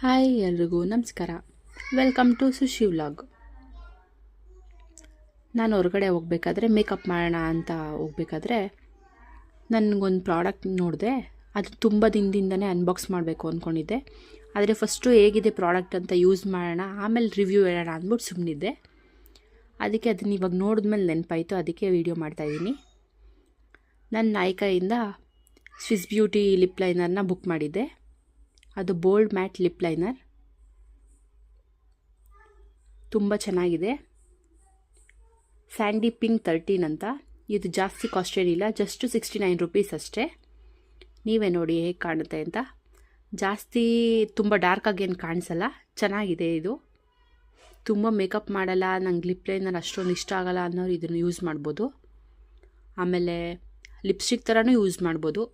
Hi ಎಲ್ರಿಗೂ ನಮಸ್ಕಾರ. Welcome to Sushi vlog. ನಾನು ಹೊರಗಡೆ ಹೋಗ್ಬೇಕಾದ್ರೆ ಮೇಕಪ್ ಮಾಡೋಣ ಅಂತ ಹೋಗ್ಬೇಕಾದ್ರೆ ನನಗೊಂದು ಪ್ರಾಡಕ್ಟ್ ನೋಡಿದೆ. ಅದು ತುಂಬ ದಿನದಿಂದನೇ ಅನ್ಬಾಕ್ಸ್ ಮಾಡಬೇಕು ಅಂದ್ಕೊಂಡಿದ್ದೆ. ಆದರೆ ಫಸ್ಟು ಹೇಗಿದೆ ಪ್ರಾಡಕ್ಟ್ ಅಂತ ಯೂಸ್ ಮಾಡೋಣ, ಆಮೇಲೆ ರಿವ್ಯೂ ಹೇಳೋಣ ಅಂದ್ಬಿಟ್ಟು ಸುಮ್ಮನಿದ್ದೆ. ಅದಕ್ಕೆ ಅದನ್ನ ಇವಾಗ ನೋಡಿದ್ಮೇಲೆ ನೆನಪಾಯಿತು, ಅದಕ್ಕೆ ವೀಡಿಯೋ ಮಾಡ್ತಾಯಿದ್ದೀನಿ. ನನ್ನ ನಾಯ್ಕಾಯಿಂದ ಸ್ವಿಸ್ ಬ್ಯೂಟಿ ಲಿಪ್ ಲೈನರ್ನ ಬುಕ್ ಮಾಡಿದ್ದೆ. ಅದು ಬೋಲ್ಡ್ ಮ್ಯಾಟ್ ಲಿಪ್ ಲೈನರ್, ತುಂಬ ಚೆನ್ನಾಗಿದೆ. ಸ್ಯಾಂಡಿ ಪಿಂಕ್ 13 ಅಂತ. ಇದು ಜಾಸ್ತಿ ಕಾಸ್ಟ್ ಏನಿಲ್ಲ, ಜಸ್ಟ್ 69 ರೂಪೀಸ್ ಅಷ್ಟೇ. ನೀವೇ ನೋಡಿ ಹೇಗೆ ಕಾಣುತ್ತೆ ಅಂತ. ಜಾಸ್ತಿ ತುಂಬ ಡಾರ್ಕಾಗಿ ಏನು ಕಾಣಿಸಲ್ಲ, ಚೆನ್ನಾಗಿದೆ ಇದು. ತುಂಬ ಮೇಕಪ್ ಮಾಡಲ್ಲ, ನಂಗೆ ಲಿಪ್ ಲೈನರ್ ಅಷ್ಟೊಂದು ಇಷ್ಟ ಆಗಲ್ಲ ಅನ್ನೋರು ಇದನ್ನು ಯೂಸ್ ಮಾಡ್ಬೋದು. ಆಮೇಲೆ ಲಿಪ್ಸ್ಟಿಕ್ ಥರನೂ ಯೂಸ್ ಮಾಡ್ಬೋದು.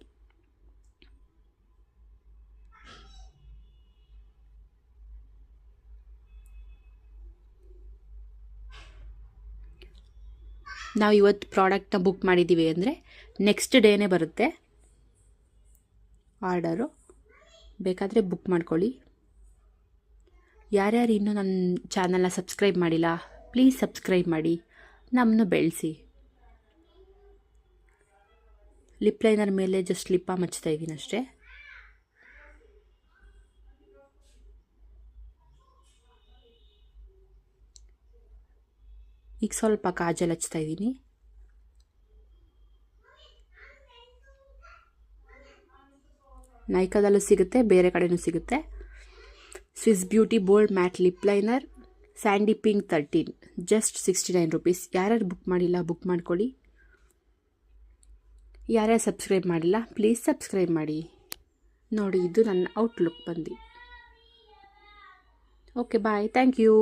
ನಾವು ಇವತ್ತು ಪ್ರಾಡಕ್ಟ್ನ ಬುಕ್ ಮಾಡಿದ್ದೀವಿ ಅಂದರೆ ನೆಕ್ಸ್ಟ್ ಡೇನೇ ಬರುತ್ತೆ ಆರ್ಡರು. ಬೇಕಾದರೆ ಬುಕ್ ಮಾಡ್ಕೊಳ್ಳಿ. ಯಾರ್ಯಾರು ಇನ್ನೂ ನನ್ನ ಚಾನಲ್ನ ಸಬ್ಸ್ಕ್ರೈಬ್ ಮಾಡಿಲ್ಲ, ಪ್ಲೀಸ್ ಸಬ್ಸ್ಕ್ರೈಬ್ ಮಾಡಿ, ನಮ್ಮನ್ನು ಬೆಳೆಸಿ. ಲಿಪ್ ಲೈನರ್ ಮೇಲೆ ಜಸ್ಟ್ ಲಿಪ್ ಬಾಮ್ ಹಚ್ತಾ ಇದ್ದೀನಿ ಅಷ್ಟೇ. ಈಗ ಸ್ವಲ್ಪ ಕಾಜಲ್ ಹಚ್ತಾ ಇದ್ದೀನಿ. ನೈಕಾದಲ್ಲೂ ಸಿಗುತ್ತೆ, ಬೇರೆ ಕಡೆನೂ ಸಿಗುತ್ತೆ. Swiss beauty bold matte lip liner sandy pink 13, just 69 rupees. ಯಾರ್ಯಾರು ಬುಕ್ ಮಾಡಿಲ್ಲ ಬುಕ್ ಮಾಡ್ಕೊಳ್ಳಿ. ಯಾರ್ಯಾರು ಸಬ್ಸ್ಕ್ರೈಬ್ ಮಾಡಿಲ್ಲ ಪ್ಲೀಸ್ ಸಬ್ಸ್ಕ್ರೈಬ್ ಮಾಡಿ. ನೋಡಿ, ಇದು ನನ್ನ ಔಟ್ಲುಕ್ ಬಂದು. Okay bye, thank you.